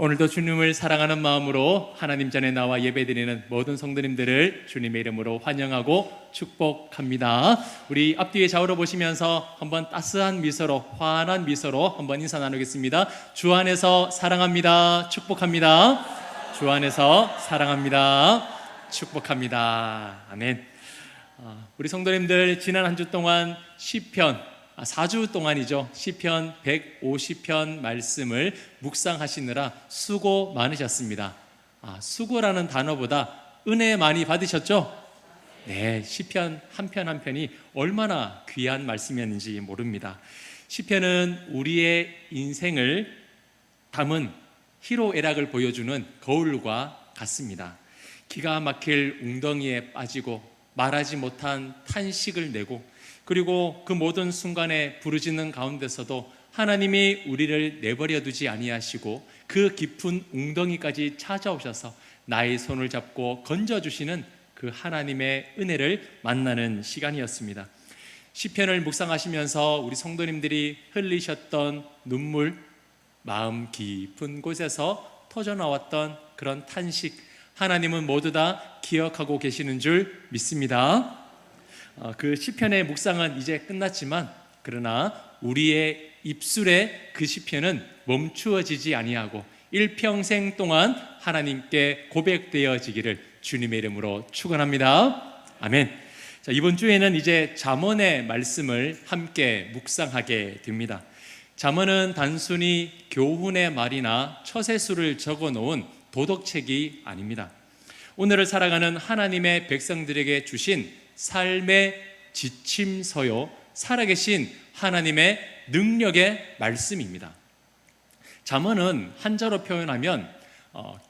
오늘도 주님을 사랑하는 마음으로 하나님 전에 나와 예배드리는 모든 성도님들을 주님의 이름으로 환영하고 축복합니다. 우리 앞뒤에 좌우로 보시면서 한번 따스한 미소로, 환한 미소로 한번 인사 나누겠습니다. 주 안에서 사랑합니다. 축복합니다. 주 안에서 사랑합니다. 축복합니다. 아멘. 우리 성도님들 지난 한 주 동안 시편 4주 동안이죠. 시편 150편 말씀을 묵상하시느라 수고 많으셨습니다. 수고라는 단어보다 은혜 많이 받으셨죠? 네, 시편 한 편 한 편이 얼마나 귀한 말씀이었는지 모릅니다. 시편은 우리의 인생을 담은 희로애락을 보여주는 거울과 같습니다. 기가 막힐 웅덩이에 빠지고 말하지 못한 탄식을 내고, 그리고 그 모든 순간에 부르짖는 가운데서도 하나님이 우리를 내버려 두지 아니하시고 그 깊은 웅덩이까지 찾아오셔서 나의 손을 잡고 건져주시는 그 하나님의 은혜를 만나는 시간이었습니다. 시편을 묵상하시면서 우리 성도님들이 흘리셨던 눈물, 마음 깊은 곳에서 터져나왔던 그런 탄식, 하나님은 모두 다 기억하고 계시는 줄 믿습니다. 그 시편의 묵상은 이제 끝났지만, 그러나 우리의 입술에 그 시편은 멈추어지지 아니하고 일평생 동안 하나님께 고백되어지기를 주님의 이름으로 축원합니다. 아멘. 자, 이번 주에는 이제 잠언의 말씀을 함께 묵상하게 됩니다. 잠언은 단순히 교훈의 말이나 처세수를 적어놓은 도덕책이 아닙니다. 오늘을 살아가는 하나님의 백성들에게 주신 삶의 지침서요, 살아계신 하나님의 능력의 말씀입니다. 잠언은 한자로 표현하면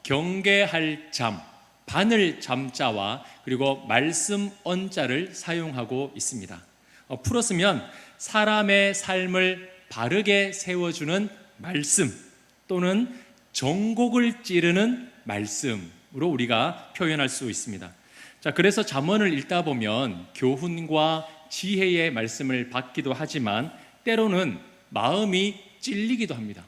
경계할 잠, 바늘 잠자와 그리고 말씀 언자를 사용하고 있습니다. 풀었으면 사람의 삶을 바르게 세워주는 말씀, 또는 정곡을 찌르는 말씀으로 우리가 표현할 수 있습니다. 자, 그래서 잠언을 읽다 보면 교훈과 지혜의 말씀을 받기도 하지만 때로는 마음이 찔리기도 합니다.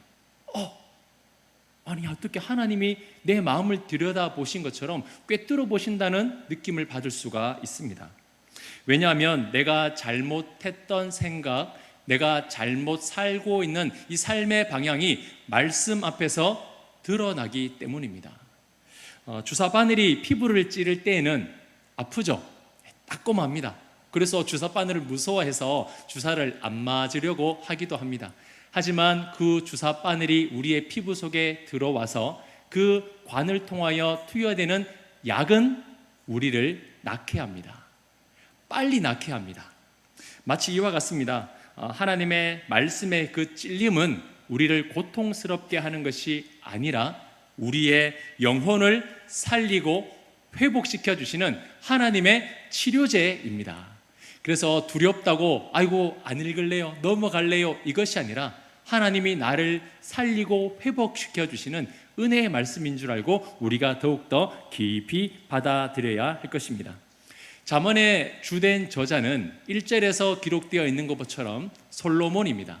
아니, 어떻게 하나님이 내 마음을 들여다보신 것처럼 꿰뚫어 보신다는 느낌을 받을 수가 있습니다. 왜냐하면 내가 잘못했던 생각, 내가 잘못 살고 있는 이 삶의 방향이 말씀 앞에서 드러나기 때문입니다. 주사바늘이 피부를 찌를 때에는 아프죠? 따끔합니다. 그래서 주사바늘을 무서워해서 주사를 안 맞으려고 하기도 합니다. 하지만 그 주사바늘이 우리의 피부 속에 들어와서 그 관을 통하여 투여되는 약은 우리를 낫게 합니다. 빨리 낫게 합니다. 마치 이와 같습니다. 하나님의 말씀의 그 찔림은 우리를 고통스럽게 하는 것이 아니라 우리의 영혼을 살리고 회복시켜 주시는 하나님의 치료제입니다. 그래서 두렵다고 아이고 안 읽을래요, 넘어갈래요, 이것이 아니라 하나님이 나를 살리고 회복시켜 주시는 은혜의 말씀인 줄 알고 우리가 더욱더 깊이 받아들여야 할 것입니다. 잠언의 주된 저자는 1절에서 기록되어 있는 것처럼 솔로몬입니다.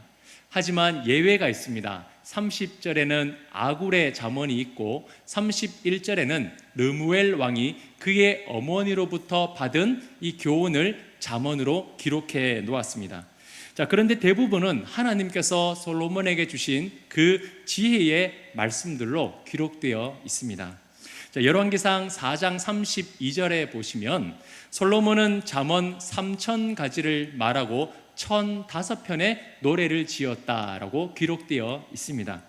하지만 예외가 있습니다. 30절에는 아굴의 잠언이 있고 31절에는 르무엘 왕이 그의 어머니로부터 받은 이 교훈을 잠언으로 기록해 놓았습니다. 자, 그런데 대부분은 하나님께서 솔로몬에게 주신 그 지혜의 말씀들로 기록되어 있습니다. 자, 열왕기상 4장 32절에 보시면 솔로몬은 잠언 3000가지를 말하고 1005편의 노래를 지었다라고 기록되어 있습니다.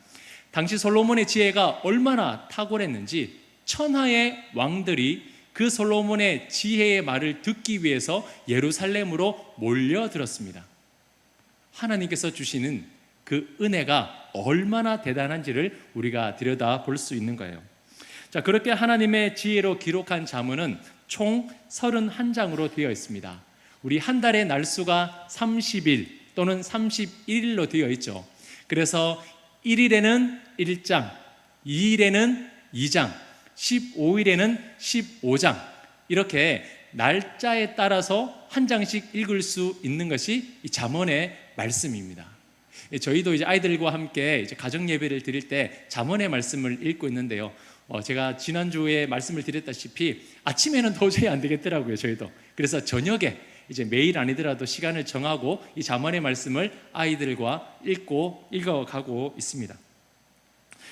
당시 솔로몬의 지혜가 얼마나 탁월했는지 천하의 왕들이 그 솔로몬의 지혜의 말을 듣기 위해서 예루살렘으로 몰려들었습니다. 하나님께서 주시는 그 은혜가 얼마나 대단한지를 우리가 들여다볼 수 있는 거예요. 자, 그렇게 하나님의 지혜로 기록한 잠언은 총 31장으로 되어 있습니다. 우리 한 달의 날수가 30일 또는 31일로 되어 있죠. 그래서 1일에는 1장, 2일에는 2장, 15일에는 15장, 이렇게 날짜에 따라서 한 장씩 읽을 수 있는 것이 이 잠언의 말씀입니다. 저희도 이제 아이들과 함께 이제 가정 예배를 드릴 때 잠언의 말씀을 읽고 있는데요. 제가 지난주에 말씀을 드렸다시피 아침에는 도저히 안 되겠더라고요, 저희도. 그래서 저녁에 이제 매일 아니더라도 시간을 정하고 이 잠언의 말씀을 아이들과 읽어가고 있습니다.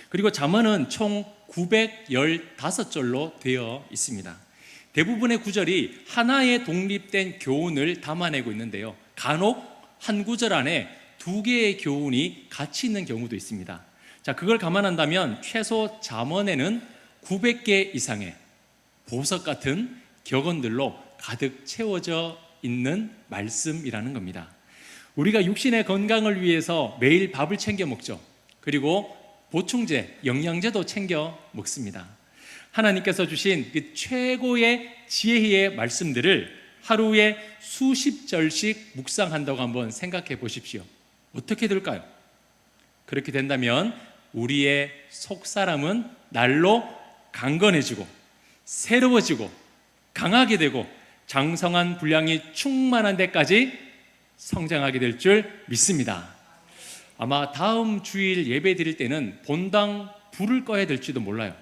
그리고 잠언은 총 915절로 되어 있습니다. 대부분의 구절이 하나의 독립된 교훈을 담아내고 있는데요. 간혹 한 구절 안에 두 개의 교훈이 같이 있는 경우도 있습니다. 자, 그걸 감안한다면 최소 잠언에는 900개 이상의 보석 같은 격언들로 가득 채워져 있는 말씀이라는 겁니다. 우리가 육신의 건강을 위해서 매일 밥을 챙겨 먹죠. 그리고 보충제, 영양제도 챙겨 먹습니다. 하나님께서 주신 그 최고의 지혜의 말씀들을 하루에 수십 절씩 묵상한다고 한번 생각해 보십시오. 어떻게 될까요? 그렇게 된다면 우리의 속사람은 날로 강건해지고 새로워지고 강하게 되고 장성한 분량이 충만한 데까지 성장하게 될 줄 믿습니다. 아마 다음 주일 예배 드릴 때는 본당 불을 꺼야 될지도 몰라요.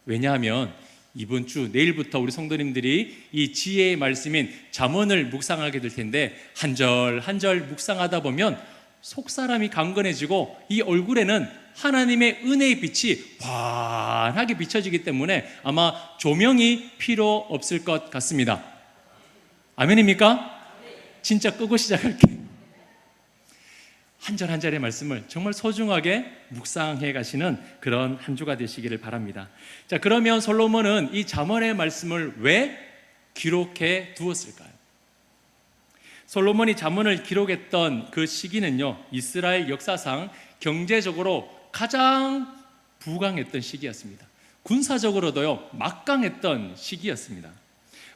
왜냐하면 이번 주 내일부터 우리 성도님들이 이 지혜의 말씀인 잠언을 묵상하게 될 텐데 한 절 한 절 묵상하다 보면 속사람이 강건해지고 이 얼굴에는 하나님의 은혜의 빛이 환하게 비춰지기 때문에 아마 조명이 필요 없을 것 같습니다. 아멘입니까? 진짜 끄고 시작할게요. 한 절 한 절의 말씀을 정말 소중하게 묵상해 가시는 그런 한 주가 되시기를 바랍니다. 자, 그러면 솔로몬은 이 잠언의 말씀을 왜 기록해 두었을까요? 솔로몬이 잠언을 기록했던 그 시기는요, 이스라엘 역사상 경제적으로 가장 부강했던 시기였습니다. 군사적으로도요, 막강했던 시기였습니다.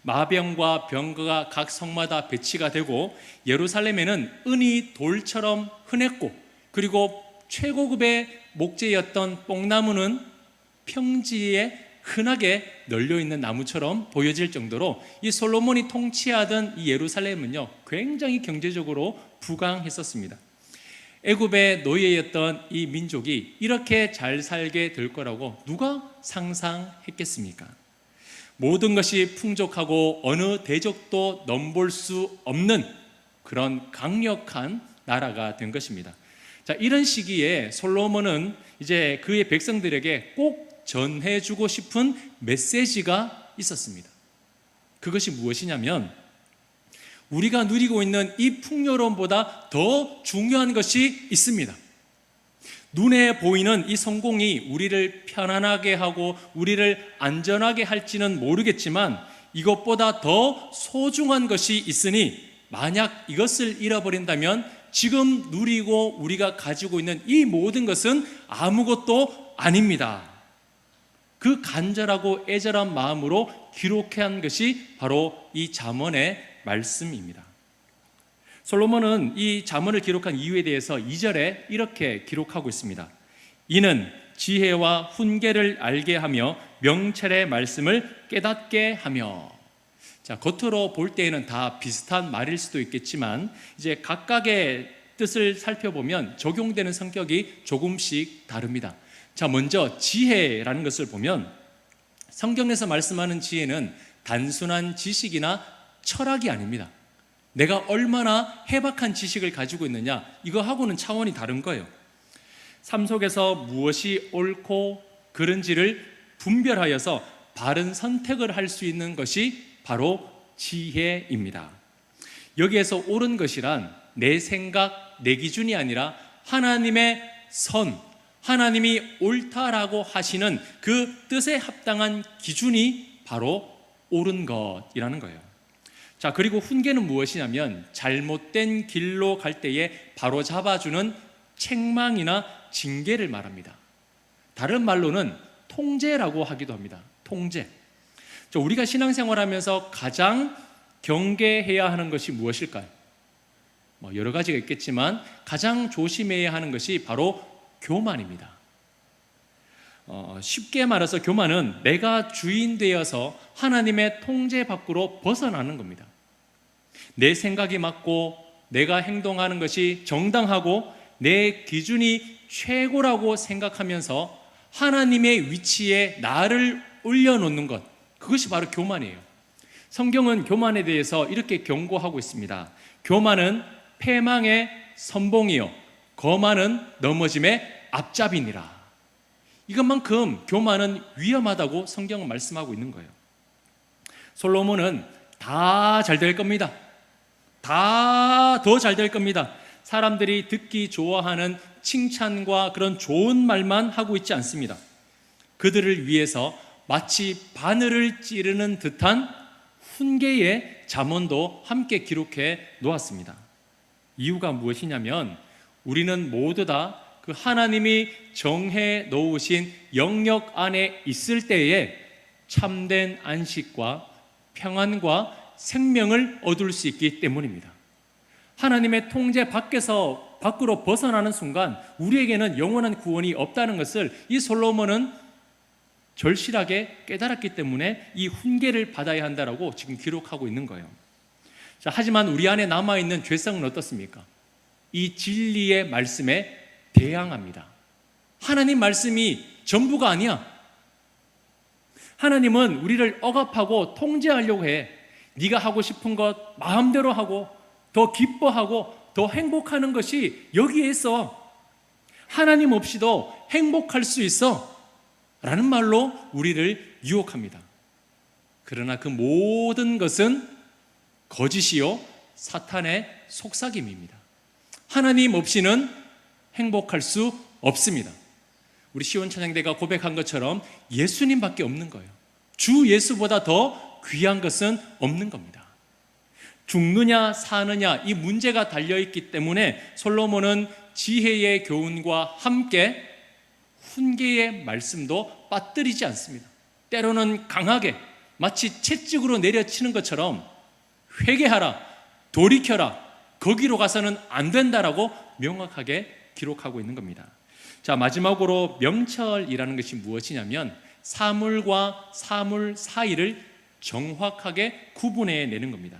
마병과 병거가 각 성마다 배치가 되고 예루살렘에는 은이 돌처럼 흔했고, 그리고 최고급의 목재였던 뽕나무는 평지에 흔하게 널려있는 나무처럼 보여질 정도로 이 솔로몬이 통치하던 이 예루살렘은요, 굉장히 경제적으로 부강했었습니다. 애굽의 노예였던 이 민족이 이렇게 잘 살게 될 거라고 누가 상상했겠습니까? 모든 것이 풍족하고 어느 대적도 넘볼 수 없는 그런 강력한 나라가 된 것입니다. 자, 이런 시기에 솔로몬은 이제 그의 백성들에게 꼭 전해주고 싶은 메시지가 있었습니다. 그것이 무엇이냐면 우리가 누리고 있는 이 풍요로움보다 더 중요한 것이 있습니다. 눈에 보이는 이 성공이 우리를 편안하게 하고 우리를 안전하게 할지는 모르겠지만 이것보다 더 소중한 것이 있으니 만약 이것을 잃어버린다면 지금 누리고 우리가 가지고 있는 이 모든 것은 아무것도 아닙니다. 그 간절하고 애절한 마음으로 기록한 것이 바로 이 잠언의 말씀입니다. 솔로몬은 이 잠언을 기록한 이유에 대해서 2절에 이렇게 기록하고 있습니다. 이는 지혜와 훈계를 알게 하며 명철의 말씀을 깨닫게 하며. 자, 겉으로 볼 때에는 다 비슷한 말일 수도 있겠지만 이제 각각의 뜻을 살펴보면 적용되는 성격이 조금씩 다릅니다. 자, 먼저 지혜라는 것을 보면 성경에서 말씀하는 지혜는 단순한 지식이나 철학이 아닙니다. 내가 얼마나 해박한 지식을 가지고 있느냐, 이거하고는 차원이 다른 거예요. 삶 속에서 무엇이 옳고 그른지를 분별하여서 바른 선택을 할 수 있는 것이 바로 지혜입니다. 여기에서 옳은 것이란 내 생각, 내 기준이 아니라 하나님의 선, 하나님이 옳다라고 하시는 그 뜻에 합당한 기준이 바로 옳은 것이라는 거예요. 자, 그리고 훈계는 무엇이냐면 잘못된 길로 갈 때에 바로 잡아주는 책망이나 징계를 말합니다. 다른 말로는 통제라고 하기도 합니다. 통제. 자, 우리가 신앙생활하면서 가장 경계해야 하는 것이 무엇일까요? 여러 가지가 있겠지만 가장 조심해야 하는 것이 바로 교만입니다. 쉽게 말해서 교만은 내가 주인 되어서 하나님의 통제 밖으로 벗어나는 겁니다. 내 생각이 맞고 내가 행동하는 것이 정당하고 내 기준이 최고라고 생각하면서 하나님의 위치에 나를 올려놓는 것, 그것이 바로 교만이에요. 성경은 교만에 대해서 이렇게 경고하고 있습니다. 교만은 패망의 선봉이요 거만은 넘어짐의 앞잡이니라. 이것만큼 교만은 위험하다고 성경은 말씀하고 있는 거예요. 솔로몬은 다 잘 될 겁니다. 다 더 잘 될 겁니다. 사람들이 듣기 좋아하는 칭찬과 그런 좋은 말만 하고 있지 않습니다. 그들을 위해서 마치 바늘을 찌르는 듯한 훈계의 잠언도 함께 기록해 놓았습니다. 이유가 무엇이냐면 우리는 모두 다 그 하나님이 정해 놓으신 영역 안에 있을 때에 참된 안식과 평안과 생명을 얻을 수 있기 때문입니다. 하나님의 통제 밖으로 벗어나는 순간 우리에게는 영원한 구원이 없다는 것을 이 솔로몬은 절실하게 깨달았기 때문에 이 훈계를 받아야 한다라고 지금 기록하고 있는 거예요. 자, 하지만 우리 안에 남아있는 죄성은 어떻습니까? 이 진리의 말씀에 대항합니다. 하나님 말씀이 전부가 아니야. 하나님은 우리를 억압하고 통제하려고 해. 네가 하고 싶은 것 마음대로 하고 더 기뻐하고 더 행복하는 것이 여기에 있어. 하나님 없이도 행복할 수 있어 라는 말로 우리를 유혹합니다. 그러나 그 모든 것은 거짓이요 사탄의 속삭임입니다. 하나님 없이는 행복할 수 없습니다. 우리 시온 찬양대가 고백한 것처럼 예수님밖에 없는 거예요. 주 예수보다 더 귀한 것은 없는 겁니다. 죽느냐 사느냐 이 문제가 달려있기 때문에 솔로몬은 지혜의 교훈과 함께 훈계의 말씀도 빠뜨리지 않습니다. 때로는 강하게 마치 채찍으로 내려치는 것처럼 회개하라, 돌이켜라, 거기로 가서는 안 된다라고 명확하게 기록하고 있는 겁니다. 자, 마지막으로 명철이라는 것이 무엇이냐면 사물과 사물 사이를 정확하게 구분해내는 겁니다.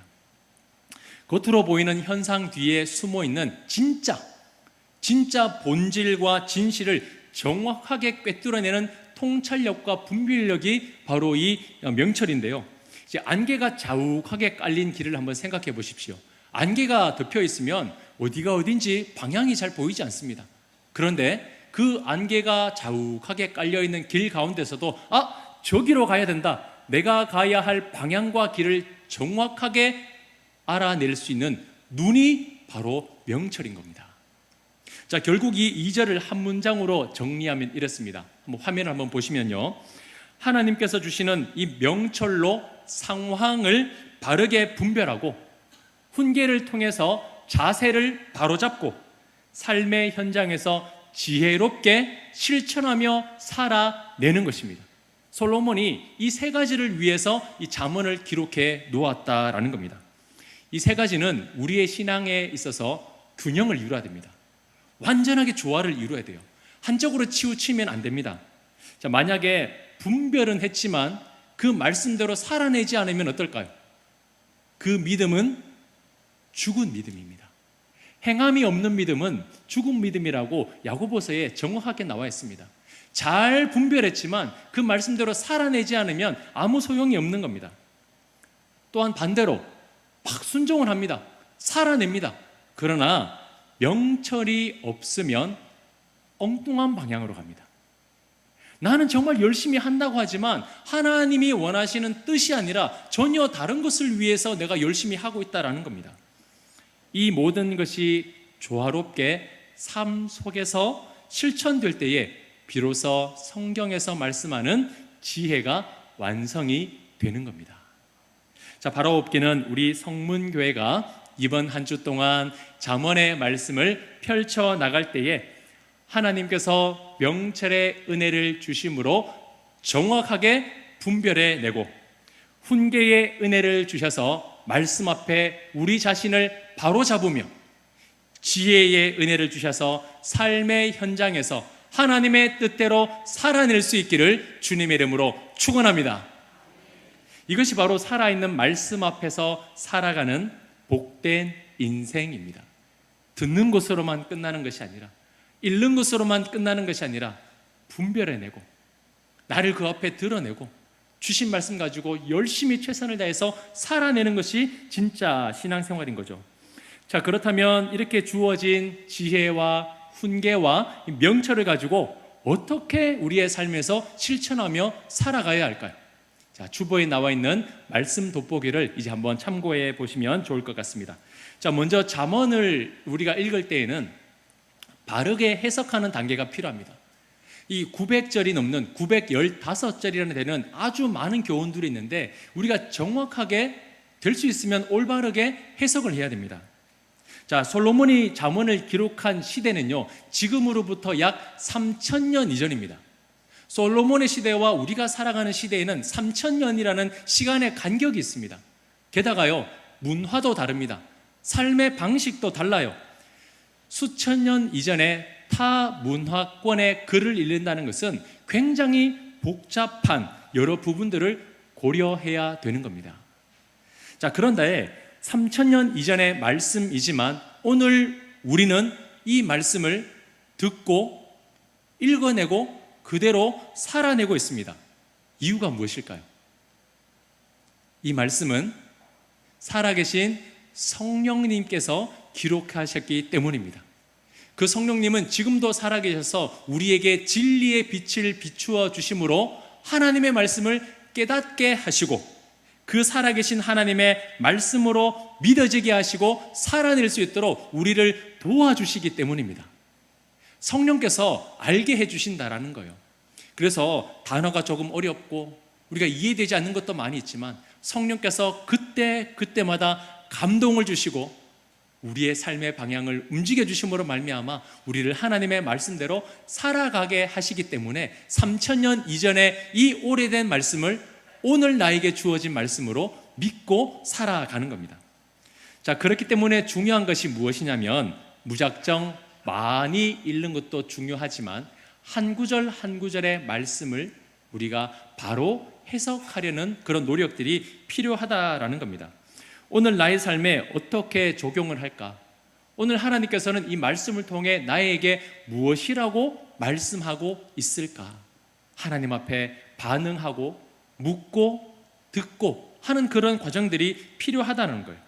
겉으로 보이는 현상 뒤에 숨어있는 진짜 본질과 진실을 정확하게 꿰뚫어내는 통찰력과 분별력이 바로 이 명철인데요. 이제 안개가 자욱하게 깔린 길을 한번 생각해 보십시오. 안개가 덮여 있으면 어디가 어딘지 방향이 잘 보이지 않습니다. 그런데 그 안개가 자욱하게 깔려있는 길 가운데서도 저기로 가야 된다. 내가 가야 할 방향과 길을 정확하게 알아낼 수 있는 눈이 바로 명철인 겁니다. 자, 결국 이 2절을 한 문장으로 정리하면 이렇습니다. 화면을 한번 보시면요. 하나님께서 주시는 이 명철로 상황을 바르게 분별하고 훈계를 통해서 자세를 바로잡고 삶의 현장에서 지혜롭게 실천하며 살아내는 것입니다. 솔로몬이 이 세 가지를 위해서 이 잠언을 기록해 놓았다라는 겁니다. 이 세 가지는 우리의 신앙에 있어서 균형을 이루어야 됩니다. 완전하게 조화를 이루어야 돼요. 한쪽으로 치우치면 안 됩니다. 자, 만약에 분별은 했지만 그 말씀대로 살아내지 않으면 어떨까요? 그 믿음은 죽은 믿음입니다. 행함이 없는 믿음은 죽은 믿음이라고 야고보서에 정확하게 나와 있습니다. 잘 분별했지만 그 말씀대로 살아내지 않으면 아무 소용이 없는 겁니다. 또한 반대로 막 순종을 합니다. 살아냅니다. 그러나 명철이 없으면 엉뚱한 방향으로 갑니다. 나는 정말 열심히 한다고 하지만 하나님이 원하시는 뜻이 아니라 전혀 다른 것을 위해서 내가 열심히 하고 있다는 겁니다. 이 모든 것이 조화롭게 삶 속에서 실천될 때에 비로소 성경에서 말씀하는 지혜가 완성이 되는 겁니다. 자, 바로 없기는 우리 성문교회가 이번 한 주 동안 잠언의 말씀을 펼쳐 나갈 때에 하나님께서 명철의 은혜를 주심으로 정확하게 분별해내고 훈계의 은혜를 주셔서 말씀 앞에 우리 자신을 바로잡으며 지혜의 은혜를 주셔서 삶의 현장에서 하나님의 뜻대로 살아낼 수 있기를 주님의 이름으로 축원합니다. 이것이 바로 살아있는 말씀 앞에서 살아가는 복된 인생입니다. 듣는 것으로만 끝나는 것이 아니라, 읽는 것으로만 끝나는 것이 아니라 분별해내고 나를 그 앞에 드러내고 주신 말씀 가지고 열심히 최선을 다해서 살아내는 것이 진짜 신앙생활인 거죠. 자, 그렇다면 이렇게 주어진 지혜와 훈계와 명철을 가지고 어떻게 우리의 삶에서 실천하며 살아가야 할까요? 자, 주보에 나와 있는 말씀 돋보기를 이제 한번 참고해 보시면 좋을 것 같습니다. 자, 먼저 잠언을 우리가 읽을 때에는 바르게 해석하는 단계가 필요합니다. 이 900절이 넘는 915절이라는 데는 아주 많은 교훈들이 있는데 우리가 정확하게 될 수 있으면 올바르게 해석을 해야 됩니다. 자, 솔로몬이 잠언을 기록한 시대는요, 지금으로부터 약 3000년 이전입니다. 솔로몬의 시대와 우리가 살아가는 시대에는 3000년이라는 시간의 간격이 있습니다. 게다가요, 문화도 다릅니다. 삶의 방식도 달라요. 수천 년 이전에 타 문화권의 글을 읽는다는 것은 굉장히 복잡한 여러 부분들을 고려해야 되는 겁니다. 자, 그런데 3000년 이전의 말씀이지만 오늘 우리는 이 말씀을 듣고 읽어내고 그대로 살아내고 있습니다. 이유가 무엇일까요? 이 말씀은 살아계신 성령님께서 기록하셨기 때문입니다. 그 성령님은 지금도 살아계셔서 우리에게 진리의 빛을 비추어 주심으로 하나님의 말씀을 깨닫게 하시고 그 살아계신 하나님의 말씀으로 믿어지게 하시고 살아낼 수 있도록 우리를 도와주시기 때문입니다. 성령께서 알게 해주신다라는 거예요. 그래서 단어가 조금 어렵고 우리가 이해되지 않는 것도 많이 있지만 성령께서 그때마다 감동을 주시고 우리의 삶의 방향을 움직여 주심으로 말미암아 우리를 하나님의 말씀대로 살아가게 하시기 때문에 3000년 이전에 이 오래된 말씀을 오늘 나에게 주어진 말씀으로 믿고 살아가는 겁니다. 자, 그렇기 때문에 중요한 것이 무엇이냐면 무작정 많이 읽는 것도 중요하지만 한 구절 한 구절의 말씀을 우리가 바로 해석하려는 그런 노력들이 필요하다라는 겁니다. 오늘 나의 삶에 어떻게 적용을 할까? 오늘 하나님께서는 이 말씀을 통해 나에게 무엇이라고 말씀하고 있을까? 하나님 앞에 반응하고 묻고 듣고 하는 그런 과정들이 필요하다는 거예요.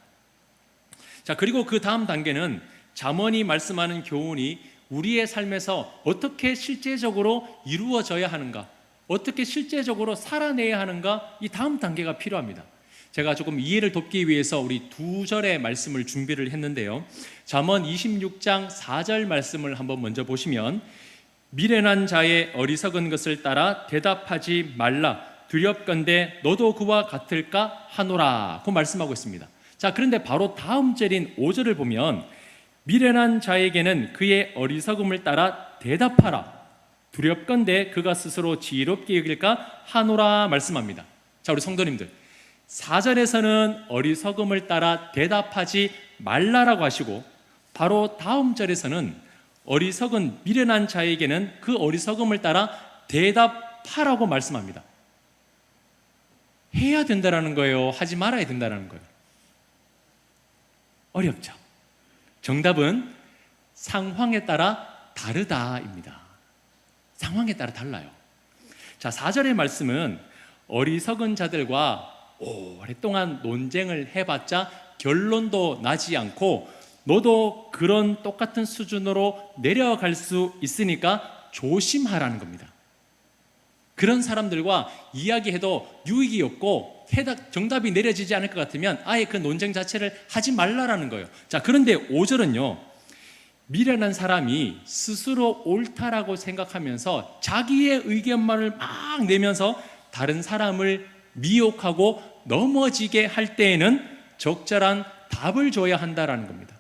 자, 그리고 그 다음 단계는 잠언이 말씀하는 교훈이 우리의 삶에서 어떻게 실제적으로 이루어져야 하는가, 어떻게 실제적으로 살아내야 하는가, 이 다음 단계가 필요합니다. 제가 조금 이해를 돕기 위해서 우리 두 절의 말씀을 준비를 했는데요. 잠언 26장 4절 말씀을 한번 먼저 보시면 미련한 자의 어리석은 것을 따라 대답하지 말라 두렵건대 너도 그와 같을까 하노라 고 말씀하고 있습니다. 자, 그런데 바로 다음 절인 5절을 보면 미련한 자에게는 그의 어리석음을 따라 대답하라 두렵건대 그가 스스로 지혜롭게 여길까 하노라 말씀합니다. 자, 우리 성도님들, 4절에서는 어리석음을 따라 대답하지 말라라고 하시고 바로 다음 절에서는 어리석은 미련한 자에게는 그 어리석음을 따라 대답하라고 말씀합니다. 해야 된다는 거예요? 하지 말아야 된다는 거예요? 어렵죠. 정답은 상황에 따라 다르다입니다. 상황에 따라 달라요. 자, 4절의 말씀은 어리석은 자들과 오랫동안 논쟁을 해봤자 결론도 나지 않고 너도 그런 똑같은 수준으로 내려갈 수 있으니까 조심하라는 겁니다. 그런 사람들과 이야기해도 유익이 없고 정답이 내려지지 않을 것 같으면 아예 그 논쟁 자체를 하지 말라라는 거예요. 자, 그런데 5절은요, 미련한 사람이 스스로 옳다라고 생각하면서 자기의 의견만을 막 내면서 다른 사람을 미혹하고 넘어지게 할 때에는 적절한 답을 줘야 한다라는 겁니다.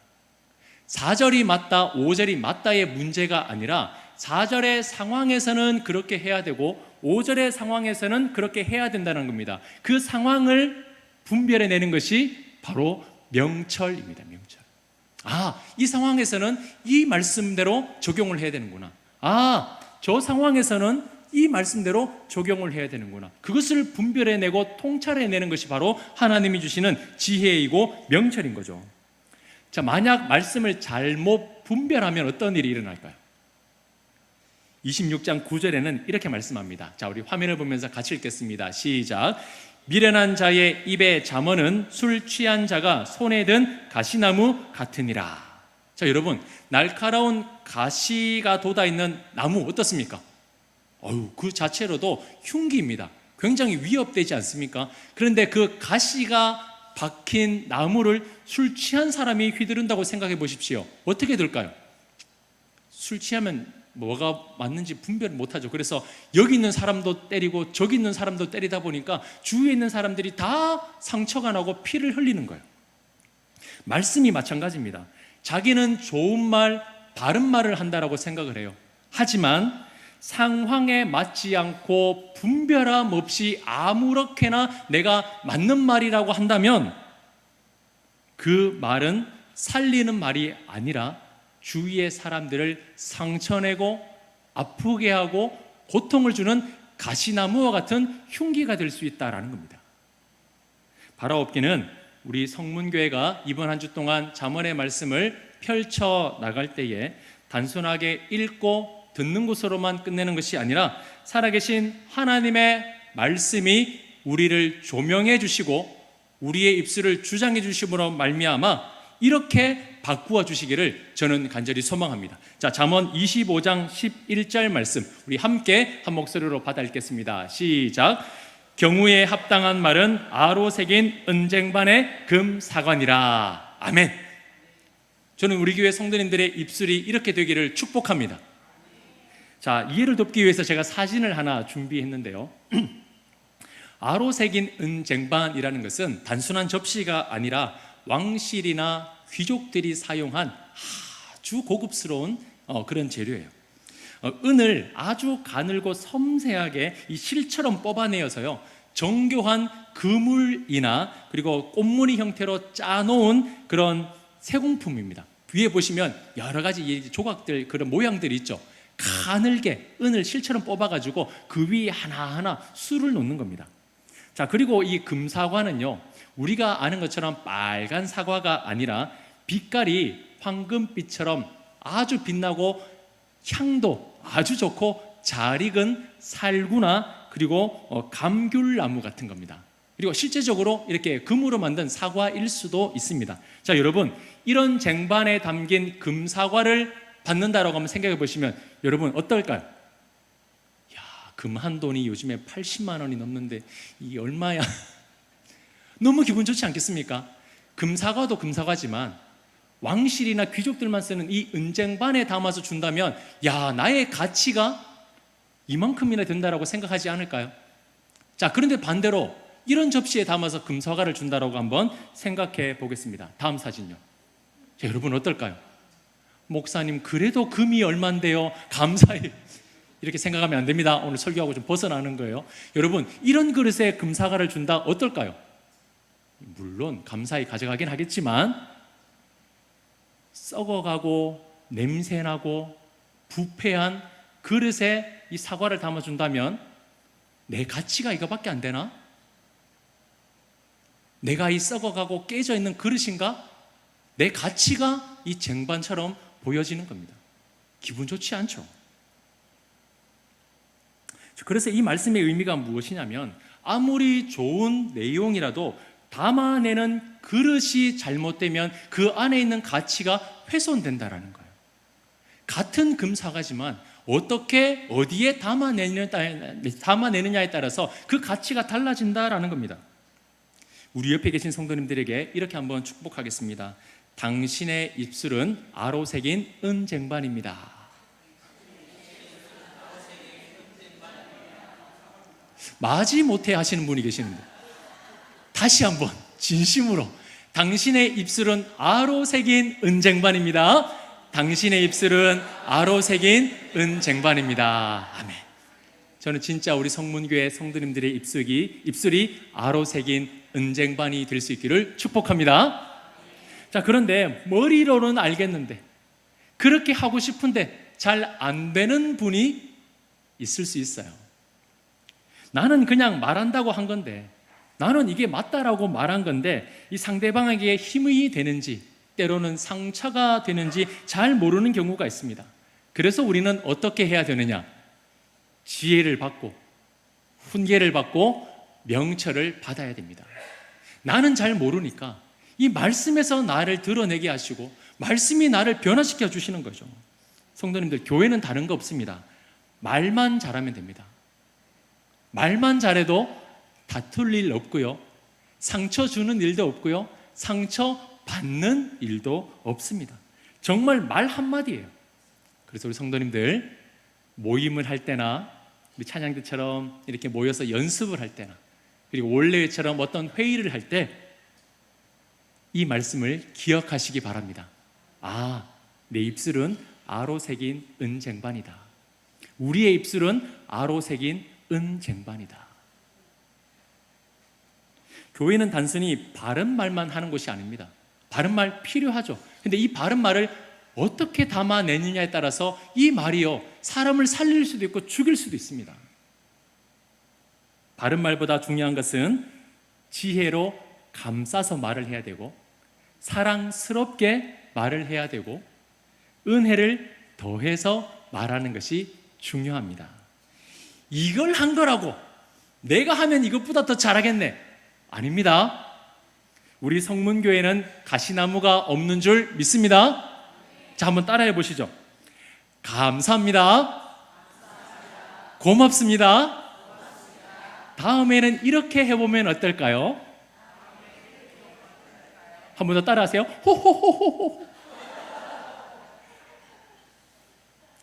4절이 맞다, 5절이 맞다의 문제가 아니라 4절의 상황에서는 그렇게 해야 되고 5절의 상황에서는 그렇게 해야 된다는 겁니다. 그 상황을 분별해내는 것이 바로 명철입니다. 명철. 아, 이 상황에서는 이 말씀대로 적용을 해야 되는구나. 아, 저 상황에서는 이 말씀대로 적용을 해야 되는구나. 그것을 분별해내고 통찰해내는 것이 바로 하나님이 주시는 지혜이고 명철인 거죠. 자, 만약 말씀을 잘못 분별하면 어떤 일이 일어날까요? 26장 9절에는 이렇게 말씀합니다. 자, 우리 화면을 보면서 같이 읽겠습니다. 시작. 미련한 자의 입의 잠언은 술 취한 자가 손에 든 가시나무 같으니라. 자, 여러분, 날카로운 가시가 돋아있는 나무 어떻습니까? 그 자체로도 흉기입니다. 굉장히 위협되지 않습니까? 그런데 그 가시가 박힌 나무를 술 취한 사람이 휘두른다고 생각해 보십시오. 어떻게 될까요? 술 취하면 뭐가 맞는지 분별을 못하죠. 그래서 여기 있는 사람도 때리고 저기 있는 사람도 때리다 보니까 주위에 있는 사람들이 다 상처가 나고 피를 흘리는 거예요. 말씀이 마찬가지입니다. 자기는 좋은 말, 바른 말을 한다라고 생각을 해요. 하지만 상황에 맞지 않고 분별함 없이 아무렇게나 내가 맞는 말이라고 한다면 그 말은 살리는 말이 아니라 주위의 사람들을 상처내고 아프게 하고 고통을 주는 가시나무와 같은 흉기가 될 수 있다는 겁니다. 바라옵기는 우리 성문교회가 이번 한 주 동안 잠언의 말씀을 펼쳐 나갈 때에 단순하게 읽고 듣는 것으로만 끝내는 것이 아니라 살아계신 하나님의 말씀이 우리를 조명해 주시고 우리의 입술을 주장해 주심으로 말미암아 이렇게 바꾸어 주시기를 저는 간절히 소망합니다. 자, 잠언 25장 11절 말씀 우리 함께 한 목소리로 받아 읽겠습니다. 시작. 경우에 합당한 말은 아로 새긴 은쟁반의 금사관이라. 아멘. 저는 우리 교회 성도님들의 입술이 이렇게 되기를 축복합니다. 자, 이해를 돕기 위해서 제가 사진을 하나 준비했는데요. 아로 새긴 은쟁반이라는 것은 단순한 접시가 아니라 왕실이나 귀족들이 사용한 아주 고급스러운 그런 재료예요. 은을 아주 가늘고 섬세하게 이 실처럼 뽑아내어서요, 정교한 그물이나 그리고 꽃무늬 형태로 짜놓은 그런 세공품입니다. 위에 보시면 여러 가지 조각들, 그런 모양들이 있죠. 가늘게 은을 실처럼 뽑아가지고 그 위에 하나하나 술을 놓는 겁니다. 자, 그리고 이 금사과는요, 우리가 아는 것처럼 빨간 사과가 아니라 빛깔이 황금빛처럼 아주 빛나고 향도 아주 좋고 잘 익은 살구나 그리고 감귤나무 같은 겁니다. 그리고 실제적으로 이렇게 금으로 만든 사과일 수도 있습니다. 자, 여러분, 이런 쟁반에 담긴 금사과를 받는다라고 한번 생각해 보시면 여러분 어떨까요? 금 한 돈이 요즘에 80만 원이 넘는데 이게 얼마야? 너무 기분 좋지 않겠습니까? 금사과도 금사과지만 왕실이나 귀족들만 쓰는 이 은쟁반에 담아서 준다면 나의 가치가 이만큼이나 된다라고 생각하지 않을까요? 자, 그런데 반대로 이런 접시에 담아서 금사과를 준다라고 한번 생각해 보겠습니다. 다음 사진요. 자, 여러분 어떨까요? 목사님, 그래도 금이 얼만데요? 감사히. 이렇게 생각하면 안 됩니다. 오늘 설교하고 좀 벗어나는 거예요. 여러분, 이런 그릇에 금사과를 준다 어떨까요? 물론 감사히 가져가긴 하겠지만 썩어가고 냄새나고 부패한 그릇에 이 사과를 담아준다면 내 가치가 이거밖에 안 되나? 내가 이 썩어가고 깨져 있는 그릇인가? 내 가치가 이 쟁반처럼 보여지는 겁니다. 기분 좋지 않죠? 그래서 이 말씀의 의미가 무엇이냐면 아무리 좋은 내용이라도 담아내는 그릇이 잘못되면 그 안에 있는 가치가 훼손된다라는 거예요. 같은 금사과지만 어떻게 어디에 담아내느냐에 따라서 그 가치가 달라진다라는 겁니다. 우리 옆에 계신 성도님들에게 이렇게 한번 축복하겠습니다. 당신의 입술은 아로 새긴 은쟁반입니다. 마지못해 하시는 분이 계시는데 다시 한번 진심으로 당신의 입술은 아로 새긴 은쟁반입니다. 당신의 입술은 아로 새긴 은쟁반입니다. 아멘. 저는 진짜 우리 성문교회 성도님들의 입술이 아로 새긴 은쟁반이 될 수 있기를 축복합니다. 자, 그런데 머리로는 알겠는데 그렇게 하고 싶은데 잘 안 되는 분이 있을 수 있어요. 나는 그냥 말한다고 한 건데, 나는 이게 맞다라고 말한 건데 이 상대방에게 힘이 되는지 때로는 상처가 되는지 잘 모르는 경우가 있습니다. 그래서 우리는 어떻게 해야 되느냐? 지혜를 받고 훈계를 받고 명철을 받아야 됩니다. 나는 잘 모르니까 이 말씀에서 나를 드러내게 하시고 말씀이 나를 변화시켜 주시는 거죠. 성도님들, 교회는 다른 거 없습니다. 말만 잘하면 됩니다. 말만 잘해도 다툴 일 없고요, 상처 주는 일도 없고요, 상처 받는 일도 없습니다. 정말 말 한마디예요. 그래서 우리 성도님들, 모임을 할 때나 우리 찬양대처럼 이렇게 모여서 연습을 할 때나, 그리고 원래처럼 어떤 회의를 할 때 이 말씀을 기억하시기 바랍니다. 아, 내 입술은 아로 새긴 은쟁반이다. 우리의 입술은 아로 새긴 은쟁반이다. 교회는 단순히 바른 말만 하는 곳이 아닙니다. 바른 말 필요하죠. 근데 이 바른 말을 어떻게 담아내느냐에 따라서 이 말이요, 사람을 살릴 수도 있고 죽일 수도 있습니다. 바른 말보다 중요한 것은 지혜로 감싸서 말을 해야 되고, 사랑스럽게 말을 해야 되고, 은혜를 더해서 말하는 것이 중요합니다. 이걸 한 거라고 내가 하면 이것보다 더 잘하겠네, 아닙니다. 우리 성문교회는 가시나무가 없는 줄 믿습니다. 자, 한번 따라해 보시죠. 감사합니다. 고맙습니다. 다음에는 이렇게 해보면 어떨까요? 한 번 더 따라하세요. 호호호호호.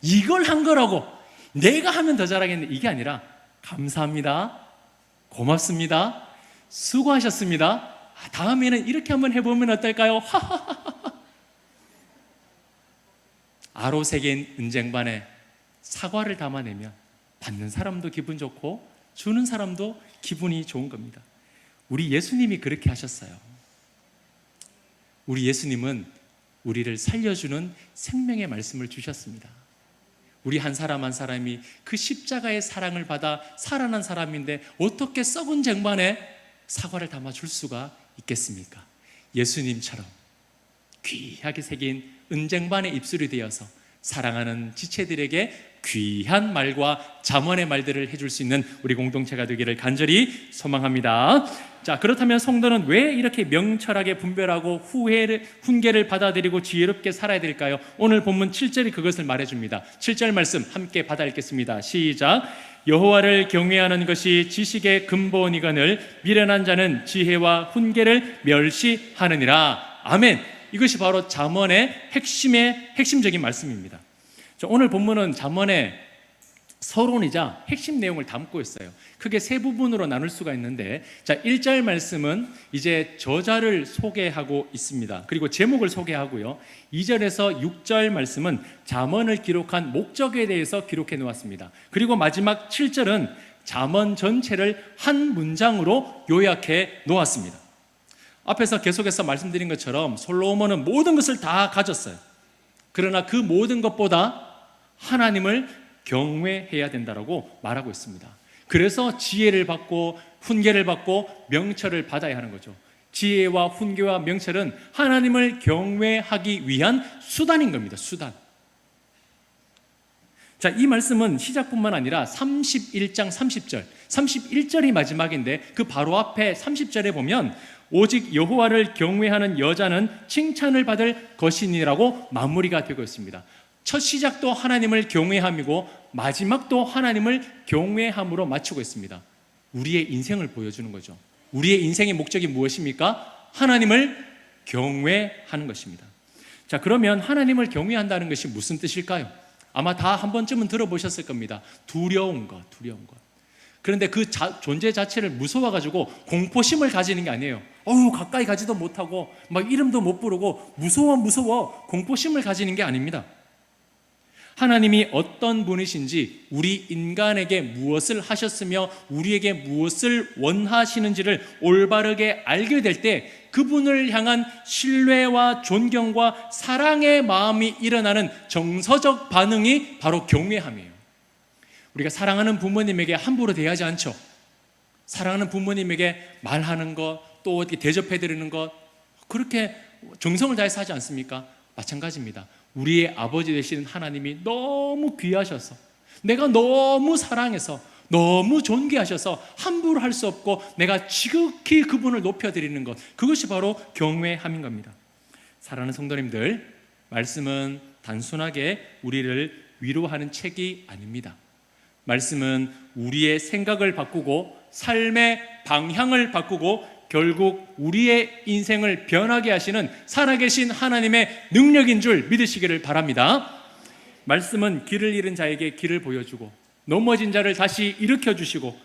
이걸 한 거라고 내가 하면 더 잘하겠네, 이게 아니라 감사합니다, 고맙습니다, 수고하셨습니다, 다음에는 이렇게 한번 해보면 어떨까요? 아로 새긴 은쟁반에 사과를 담아내면 받는 사람도 기분 좋고 주는 사람도 기분이 좋은 겁니다. 우리 예수님이 그렇게 하셨어요. 우리 예수님은 우리를 살려주는 생명의 말씀을 주셨습니다. 우리 한 사람 한 사람이 그 십자가의 사랑을 받아 살아난 사람인데 어떻게 썩은 쟁반에 사과를 담아줄 수가 있겠습니까? 예수님처럼 귀하게 새긴 은쟁반의 입술이 되어서 사랑하는 지체들에게 귀한 말과 잠언의 말들을 해줄 수 있는 우리 공동체가 되기를 간절히 소망합니다. 자, 그렇다면 성도는 왜 이렇게 명철하게 분별하고 훈계를 받아들이고 지혜롭게 살아야 될까요? 오늘 본문 7절이 그것을 말해줍니다. 7절 말씀 함께 받아 읽겠습니다. 시작. 여호와를 경외하는 것이 지식의 근본이거늘 미련한 자는 지혜와 훈계를 멸시하느니라. 아멘. 이것이 바로 잠언의 핵심적인 말씀입니다. 오늘 본문은 잠언의 서론이자 핵심 내용을 담고 있어요. 크게 세 부분으로 나눌 수가 있는데, 자, 1절 말씀은 이제 저자를 소개하고 있습니다. 그리고 제목을 소개하고요. 2절에서 6절 말씀은 잠언을 기록한 목적에 대해서 기록해 놓았습니다. 그리고 마지막 7절은 잠언 전체를 한 문장으로 요약해 놓았습니다. 앞에서 계속해서 말씀드린 것처럼 솔로몬은 모든 것을 다 가졌어요. 그러나 그 모든 것보다 하나님을 경외해야 된다라고 말하고 있습니다. 그래서 지혜를 받고 훈계를 받고 명철을 받아야 하는 거죠. 지혜와 훈계와 명철은 하나님을 경외하기 위한 수단인 겁니다. 수단. 자, 이 말씀은 시작뿐만 아니라 31장 30절, 31절이 마지막인데 그 바로 앞에 30절에 보면 오직 여호와를 경외하는 여자는 칭찬을 받을 것이니라고 마무리가 되고 있습니다. 첫 시작도 하나님을 경외함이고 마지막도 하나님을 경외함으로 마치고 있습니다. 우리의 인생을 보여주는 거죠. 우리의 인생의 목적이 무엇입니까? 하나님을 경외하는 것입니다. 자, 그러면 하나님을 경외한다는 것이 무슨 뜻일까요? 아마 다 한 번쯤은 들어보셨을 겁니다. 두려운 것. 그런데 그 존재 자체를 무서워가지고 공포심을 가지는 게 아니에요. 가까이 가지도 못하고 막 이름도 못 부르고 무서워 공포심을 가지는 게 아닙니다. 하나님이 어떤 분이신지, 우리 인간에게 무엇을 하셨으며 우리에게 무엇을 원하시는지를 올바르게 알게 될 때 그분을 향한 신뢰와 존경과 사랑의 마음이 일어나는 정서적 반응이 바로 경외함이에요. 우리가 사랑하는 부모님에게 함부로 대하지 않죠. 사랑하는 부모님에게 말하는 것, 또 어떻게 대접해드리는 것, 그렇게 정성을 다해서 하지 않습니까? 마찬가지입니다. 우리의 아버지 되시는 하나님이 너무 귀하셔서, 내가 너무 사랑해서, 너무 존귀하셔서 함부로 할 수 없고 내가 지극히 그분을 높여드리는 것, 그것이 바로 경외함인 겁니다. 사랑하는 성도님들, 말씀은 단순하게 우리를 위로하는 책이 아닙니다. 말씀은 우리의 생각을 바꾸고 삶의 방향을 바꾸고 결국 우리의 인생을 변하게 하시는 살아계신 하나님의 능력인 줄 믿으시기를 바랍니다. 말씀은 길을 잃은 자에게 길을 보여주고 넘어진 자를 다시 일으켜 주시고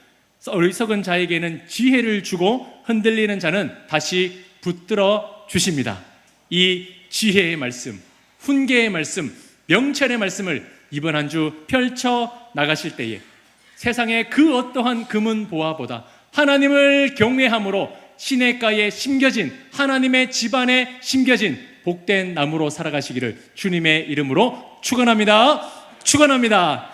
어리석은 자에게는 지혜를 주고 흔들리는 자는 다시 붙들어 주십니다. 이 지혜의 말씀, 훈계의 말씀, 명철의 말씀을 이번 한 주 펼쳐 나가실 때에 세상의 그 어떠한 금은 보화보다 하나님을 경외함으로 시냇가에 심겨진, 하나님의 집안에 심겨진 복된 나무로 살아가시기를 주님의 이름으로 축원합니다. 축원합니다.